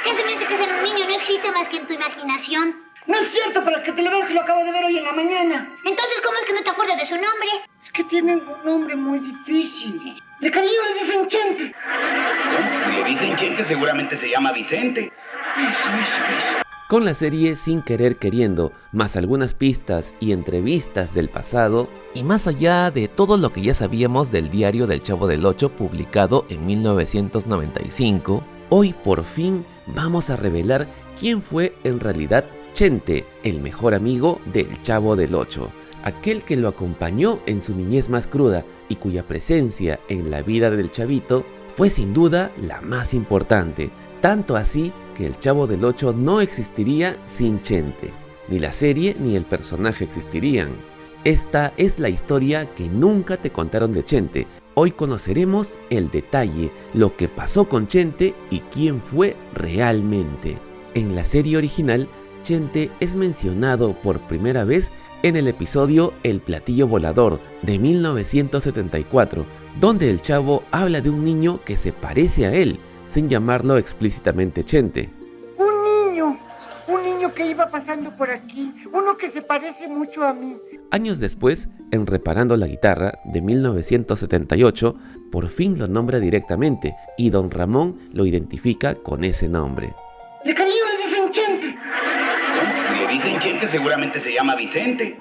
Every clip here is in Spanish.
¿Qué se me hace que ser un niño no existe más que en tu imaginación? No es cierto, para que te lo veas, que lo acabo de ver hoy en la mañana. Entonces, ¿cómo es que no te acuerdas de su nombre? Es que tiene un nombre muy difícil. De cariño le dicen Chente. Si le dicen Chente, seguramente se llama Vicente. Eso. Con la serie Sin Querer Queriendo, más algunas pistas y entrevistas del pasado, y más allá de todo lo que ya sabíamos del diario del Chavo del Ocho publicado en 1995, hoy por fin vamos a revelar quién fue en realidad Chente, el mejor amigo del Chavo del Ocho, aquel que lo acompañó en su niñez más cruda y cuya presencia en la vida del chavito fue sin duda la más importante, tanto así que el Chavo del Ocho no existiría sin Chente. Ni la serie ni el personaje existirían. Esta es la historia que nunca te contaron de Chente. Hoy conoceremos el detalle, lo que pasó con Chente y quién fue realmente. En la serie original, Chente es mencionado por primera vez en el episodio El platillo volador de 1974, donde el chavo habla de un niño que se parece a él, sin llamarlo explícitamente Chente. Un niño que iba pasando por aquí, uno que se parece mucho a mí. Años después, en Reparando la Guitarra de 1978, por fin lo nombra directamente y don Ramón lo identifica con ese nombre. De cariño le dicen Chente. Si le dicen Chente, seguramente se llama Vicente.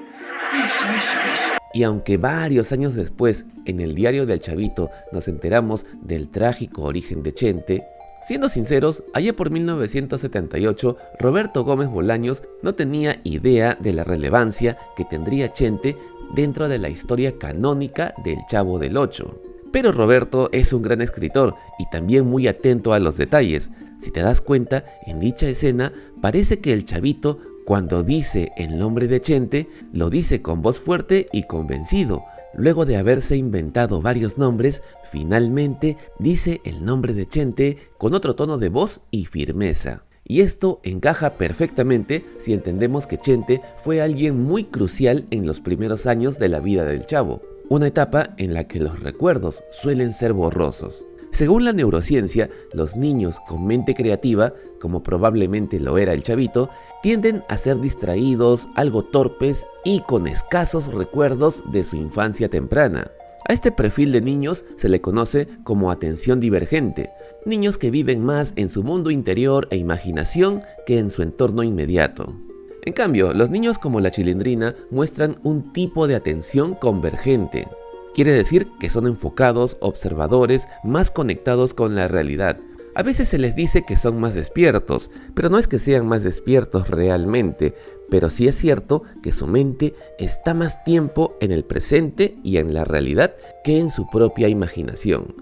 Eso. Y aunque varios años después, en el diario del Chavito, nos enteramos del trágico origen de Chente, siendo sinceros, allá por 1978, Roberto Gómez Bolaños no tenía idea de la relevancia que tendría Chente dentro de la historia canónica del Chavo del Ocho. Pero Roberto es un gran escritor y también muy atento a los detalles. Si te das cuenta, en dicha escena parece que el chavito, cuando dice el nombre de Chente, lo dice con voz fuerte y convencido. Luego de haberse inventado varios nombres, finalmente dice el nombre de Chente con otro tono de voz y firmeza. Y esto encaja perfectamente si entendemos que Chente fue alguien muy crucial en los primeros años de la vida del chavo, una etapa en la que los recuerdos suelen ser borrosos. Según la neurociencia, los niños con mente creativa, como probablemente lo era el chavito, tienden a ser distraídos, algo torpes y con escasos recuerdos de su infancia temprana. A este perfil de niños se le conoce como atención divergente, niños que viven más en su mundo interior e imaginación que en su entorno inmediato. En cambio, los niños como la Chilindrina muestran un tipo de atención convergente. Quiere decir que son enfocados, observadores, más conectados con la realidad. A veces se les dice que son más despiertos, pero no es que sean más despiertos realmente, pero sí es cierto que su mente está más tiempo en el presente y en la realidad que en su propia imaginación.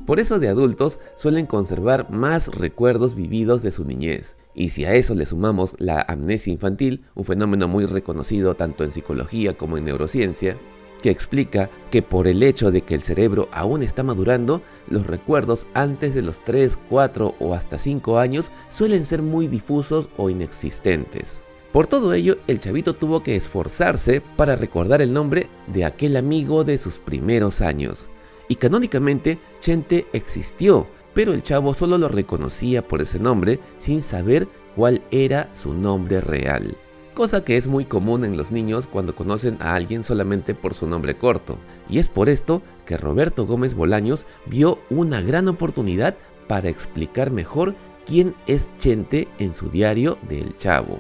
Por eso de adultos suelen conservar más recuerdos vividos de su niñez. Y si a eso le sumamos la amnesia infantil, un fenómeno muy reconocido tanto en psicología como en neurociencia, que explica que por el hecho de que el cerebro aún está madurando, los recuerdos antes de los 3, 4 o hasta 5 años suelen ser muy difusos o inexistentes. Por todo ello, el chavito tuvo que esforzarse para recordar el nombre de aquel amigo de sus primeros años. Y canónicamente, Chente existió, pero el chavo solo lo reconocía por ese nombre sin saber cuál era su nombre real. Cosa que es muy común en los niños cuando conocen a alguien solamente por su nombre corto. Y es por esto que Roberto Gómez Bolaños vio una gran oportunidad para explicar mejor quién es Chente en su diario del Chavo.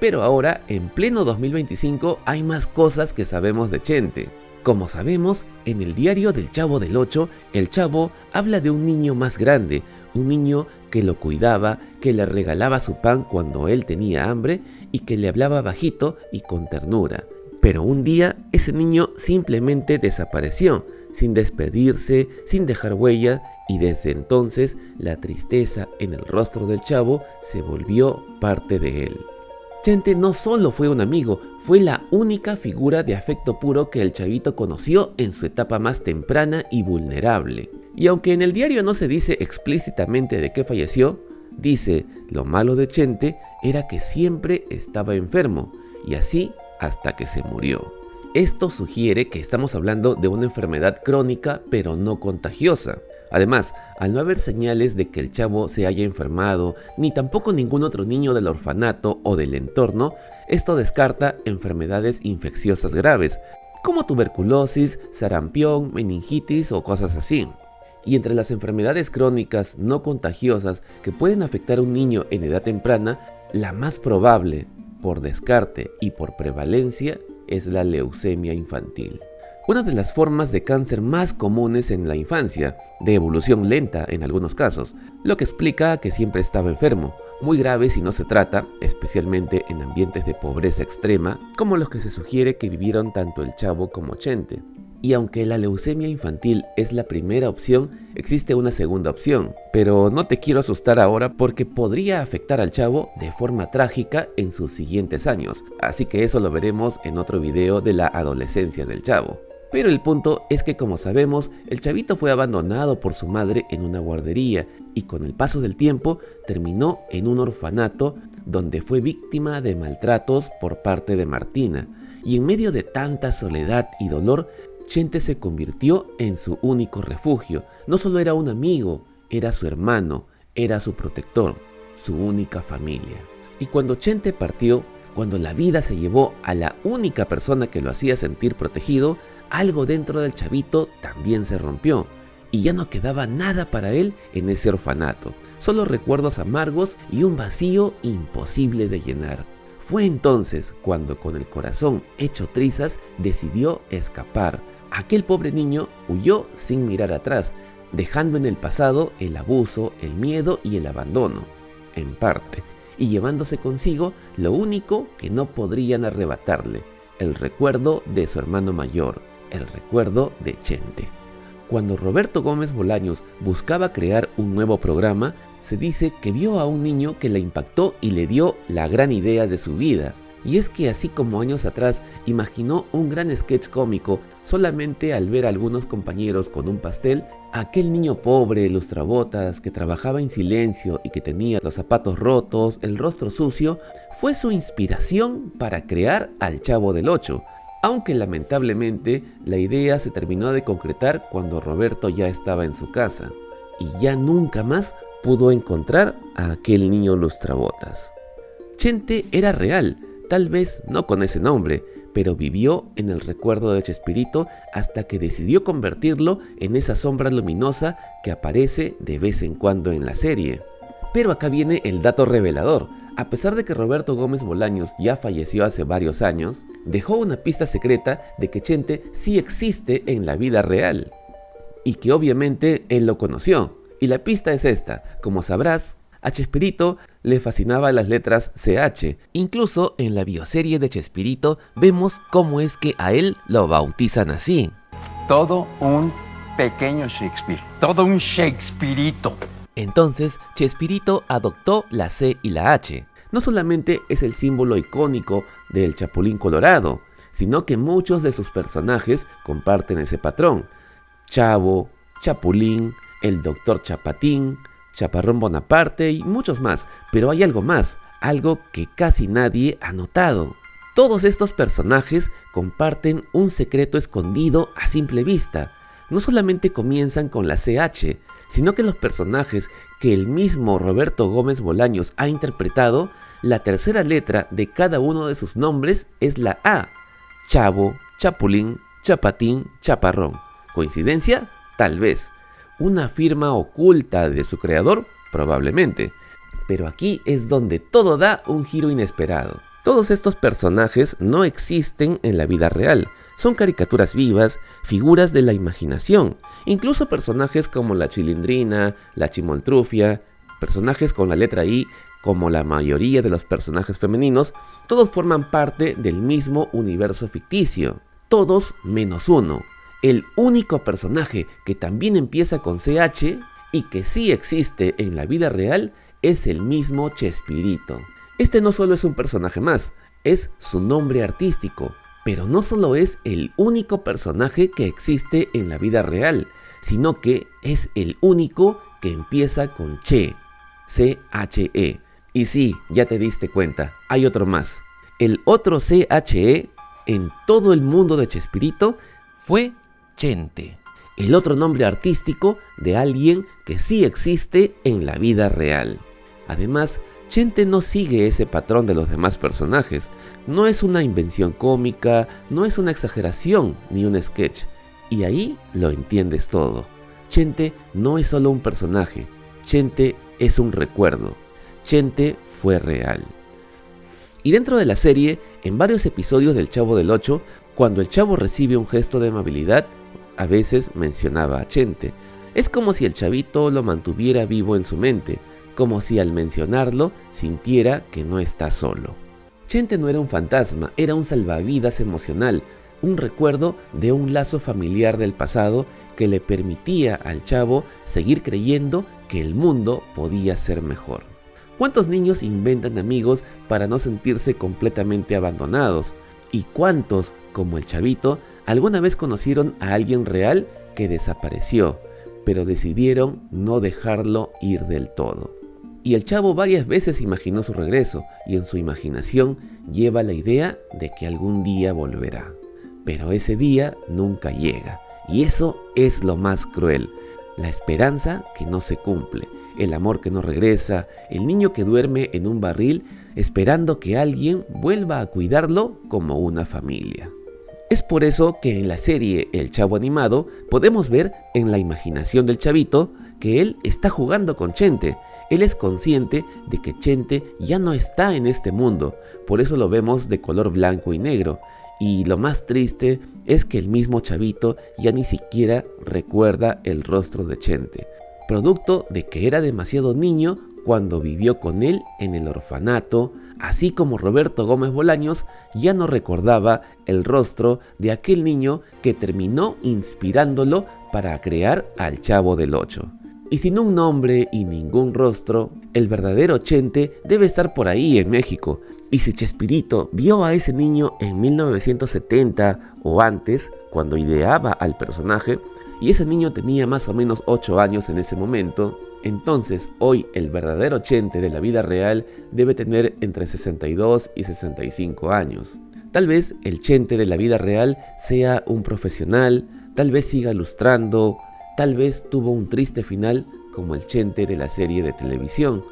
Pero ahora, en pleno 2025, hay más cosas que sabemos de Chente. Como sabemos, en el diario del Chavo del Ocho, el chavo habla de un niño más grande, un niño que lo cuidaba, que le regalaba su pan cuando él tenía hambre y que le hablaba bajito y con ternura. Pero un día ese niño simplemente desapareció, sin despedirse, sin dejar huella, y desde entonces la tristeza en el rostro del chavo se volvió parte de él. Chente no solo fue un amigo, fue la única figura de afecto puro que el chavito conoció en su etapa más temprana y vulnerable. Y aunque en el diario no se dice explícitamente de qué falleció, dice, lo malo de Chente era que siempre estaba enfermo, y así hasta que se murió. Esto sugiere que estamos hablando de una enfermedad crónica pero no contagiosa. Además, al no haber señales de que el chavo se haya enfermado, ni tampoco ningún otro niño del orfanato o del entorno, esto descarta enfermedades infecciosas graves, como tuberculosis, sarampión, meningitis o cosas así. Y entre las enfermedades crónicas no contagiosas que pueden afectar a un niño en edad temprana, la más probable, por descarte y por prevalencia, es la leucemia infantil. Una de las formas de cáncer más comunes en la infancia, de evolución lenta en algunos casos, lo que explica que siempre estaba enfermo, muy grave si no se trata, especialmente en ambientes de pobreza extrema, como los que se sugiere que vivieron tanto el chavo como Chente. Y aunque la leucemia infantil es la primera opción, existe una segunda opción, pero no te quiero asustar ahora porque podría afectar al chavo de forma trágica en sus siguientes años, así que eso lo veremos en otro video de la adolescencia del chavo. Pero el punto es que, como sabemos, el chavito fue abandonado por su madre en una guardería y con el paso del tiempo terminó en un orfanato donde fue víctima de maltratos por parte de Martina. Y en medio de tanta soledad y dolor, Chente se convirtió en su único refugio. No solo era un amigo, era su hermano, era su protector, su única familia. Y cuando Chente partió, cuando la vida se llevó a la única persona que lo hacía sentir protegido, algo dentro del chavito también se rompió. Y ya no quedaba nada para él en ese orfanato, solo recuerdos amargos y un vacío imposible de llenar. Fue entonces cuando, con el corazón hecho trizas, decidió escapar. Aquel pobre niño huyó sin mirar atrás, dejando en el pasado el abuso, el miedo y el abandono, en parte, y llevándose consigo lo único que no podrían arrebatarle, el recuerdo de su hermano mayor, el recuerdo de Chente. Cuando Roberto Gómez Bolaños buscaba crear un nuevo programa, se dice que vio a un niño que le impactó y le dio la gran idea de su vida. Y es que, así como años atrás imaginó un gran sketch cómico solamente al ver a algunos compañeros con un pastel, aquel niño pobre, lustrabotas, que trabajaba en silencio y que tenía los zapatos rotos, el rostro sucio, fue su inspiración para crear al Chavo del Ocho. Aunque lamentablemente la idea se terminó de concretar cuando Roberto ya estaba en su casa y ya nunca más pudo encontrar a aquel niño lustrabotas. Chente era real, tal vez no con ese nombre, pero vivió en el recuerdo de Chespirito hasta que decidió convertirlo en esa sombra luminosa que aparece de vez en cuando en la serie. Pero acá viene el dato revelador. A pesar de que Roberto Gómez Bolaños ya falleció hace varios años, dejó una pista secreta de que Chente sí existe en la vida real. Y que obviamente él lo conoció. Y la pista es esta: como sabrás, a Chespirito le fascinaban las letras CH. Incluso en la bioserie de Chespirito vemos cómo es que a él lo bautizan así. Todo un pequeño Shakespeare, todo un Shakespearito. Entonces, Chespirito adoptó la C y la H. No solamente es el símbolo icónico del Chapulín Colorado, sino que muchos de sus personajes comparten ese patrón. Chavo, Chapulín, el Doctor Chapatín, Chaparrón Bonaparte y muchos más. Pero hay algo más, algo que casi nadie ha notado. Todos estos personajes comparten un secreto escondido a simple vista. No solamente comienzan con la CH, sino que los personajes que el mismo Roberto Gómez Bolaños ha interpretado, la tercera letra de cada uno de sus nombres es la A. Chavo, Chapulín, Chapatín, Chaparrón. ¿Coincidencia? Tal vez. ¿Una firma oculta de su creador? Probablemente. Pero aquí es donde todo da un giro inesperado. Todos estos personajes no existen en la vida real. Son caricaturas vivas, figuras de la imaginación. Incluso personajes como la Chilindrina, la Chimoltrufia, personajes con la letra I, como la mayoría de los personajes femeninos, todos forman parte del mismo universo ficticio. Todos menos uno. El único personaje que también empieza con CH y que sí existe en la vida real es el mismo Chespirito. Este no solo es un personaje más, es su nombre artístico. Pero no solo es el único personaje que existe en la vida real, sino que es el único que empieza con Che, C-H-E. Y sí, ya te diste cuenta, hay otro más. El otro CHE en todo el mundo de Chespirito fue Chente. el otro nombre artístico de alguien que sí existe en la vida real. Además, Chente no sigue ese patrón de los demás personajes. No es una invención cómica, no es una exageración ni un sketch. Y ahí lo entiendes todo. Chente no es solo un personaje. Chente es un recuerdo. Chente fue real. Y dentro de la serie, en varios episodios del Chavo del Ocho, cuando el Chavo recibe un gesto de amabilidad, a veces mencionaba a Chente. Es como si el chavito lo mantuviera vivo en su mente, como si al mencionarlo sintiera que no está solo. Chente no era un fantasma, era un salvavidas emocional, un recuerdo de un lazo familiar del pasado que le permitía al Chavo seguir creyendo que el mundo podía ser mejor. ¿Cuántos niños inventan amigos para no sentirse completamente abandonados? ¿Y cuántos, como el Chavito, alguna vez conocieron a alguien real que desapareció, pero decidieron no dejarlo ir del todo? Y el Chavo varias veces imaginó su regreso, y en su imaginación lleva la idea de que algún día volverá. Pero ese día nunca llega, y eso es lo más cruel. La esperanza que no se cumple, el amor que no regresa, el niño que duerme en un barril esperando que alguien vuelva a cuidarlo como una familia. Es por eso que en la serie El Chavo Animado podemos ver en la imaginación del Chavito que él está jugando con Chente. Él es consciente de que Chente ya no está en este mundo, por eso lo vemos de color blanco y negro. Y lo más triste es que el mismo Chavito ya ni siquiera recuerda el rostro de Chente, producto de que era demasiado niño cuando vivió con él en el orfanato, así como Roberto Gómez Bolaños ya no recordaba el rostro de aquel niño que terminó inspirándolo para crear al Chavo del Ocho. Y sin un nombre y ningún rostro, el verdadero Chente debe estar por ahí en México. Y si Chespirito vio a ese niño en 1970 o antes, cuando ideaba al personaje, y ese niño tenía más o menos 8 años en ese momento, entonces hoy el verdadero Chente de la vida real debe tener entre 62 y 65 años. Tal vez el Chente de la vida real sea un profesional, tal vez siga lustrando, tal vez tuvo un triste final como el Chente de la serie de televisión.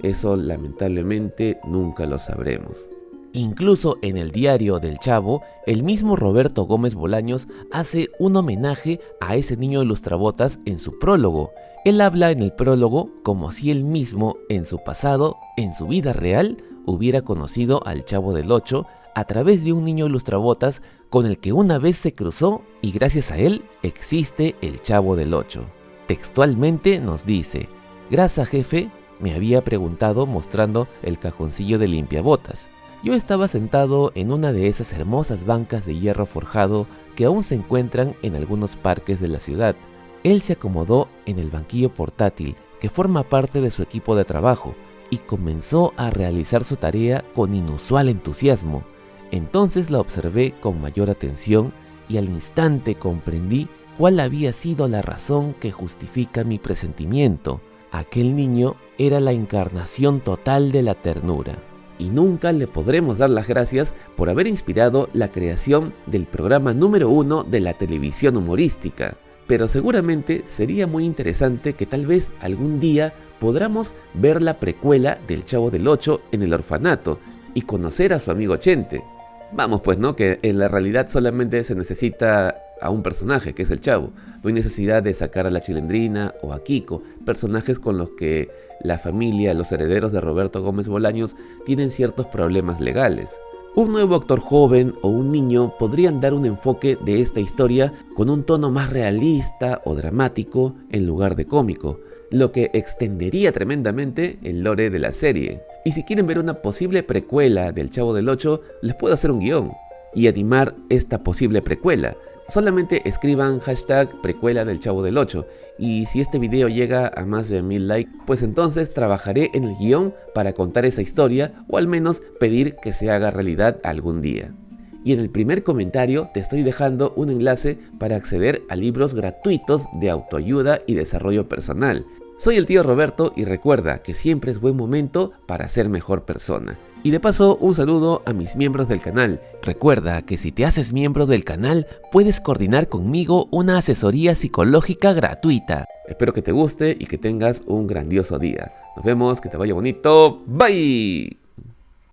Eso lamentablemente nunca lo sabremos. Incluso en el diario del Chavo, el mismo Roberto Gómez Bolaños hace un homenaje a ese niño de lustrabotas en su prólogo. Él habla en el prólogo como si él mismo, en su pasado, en su vida real, hubiera conocido al Chavo del Ocho a través de un niño de lustrabotas con el que una vez se cruzó y gracias a él existe el Chavo del Ocho. Textualmente nos dice: "Grasa, jefe", me había preguntado mostrando el cajoncillo de limpiabotas. Yo estaba sentado en una de esas hermosas bancas de hierro forjado que aún se encuentran en algunos parques de la ciudad. Él se acomodó en el banquillo portátil que forma parte de su equipo de trabajo y comenzó a realizar su tarea con inusual entusiasmo. Entonces la observé con mayor atención y al instante comprendí cuál había sido la razón que justifica mi presentimiento. Aquel niño era la encarnación total de la ternura. Y nunca le podremos dar las gracias por haber inspirado la creación del programa número 1 de la televisión humorística. Pero seguramente sería muy interesante que tal vez algún día podamos ver la precuela del Chavo del Ocho en el orfanato y conocer a su amigo Chente. Vamos pues, ¿no? Que en la realidad solamente se necesita a un personaje, que es el Chavo. No hay necesidad de sacar a la Chilindrina o a Kiko, personajes con los que la familia, los herederos de Roberto Gómez Bolaños tienen ciertos problemas legales. Un nuevo actor joven o un niño podrían dar un enfoque de esta historia con un tono más realista o dramático en lugar de cómico, lo que extendería tremendamente el lore de la serie. Y si quieren ver una posible precuela del Chavo del Ocho, les puedo hacer un guión y animar esta posible precuela. Solamente escriban hashtag precuela del Chavo del Ocho y si este video llega a más de 1000 likes, pues entonces trabajaré en el guión para contar esa historia o al menos pedir que se haga realidad algún día. Y en el primer comentario te estoy dejando un enlace para acceder a libros gratuitos de autoayuda y desarrollo personal. Soy el tío Roberto y recuerda que siempre es buen momento para ser mejor persona. Y de paso, un saludo a mis miembros del canal. Recuerda que si te haces miembro del canal, puedes coordinar conmigo una asesoría psicológica gratuita. Espero que te guste y que tengas un grandioso día. Nos vemos, que te vaya bonito. Bye.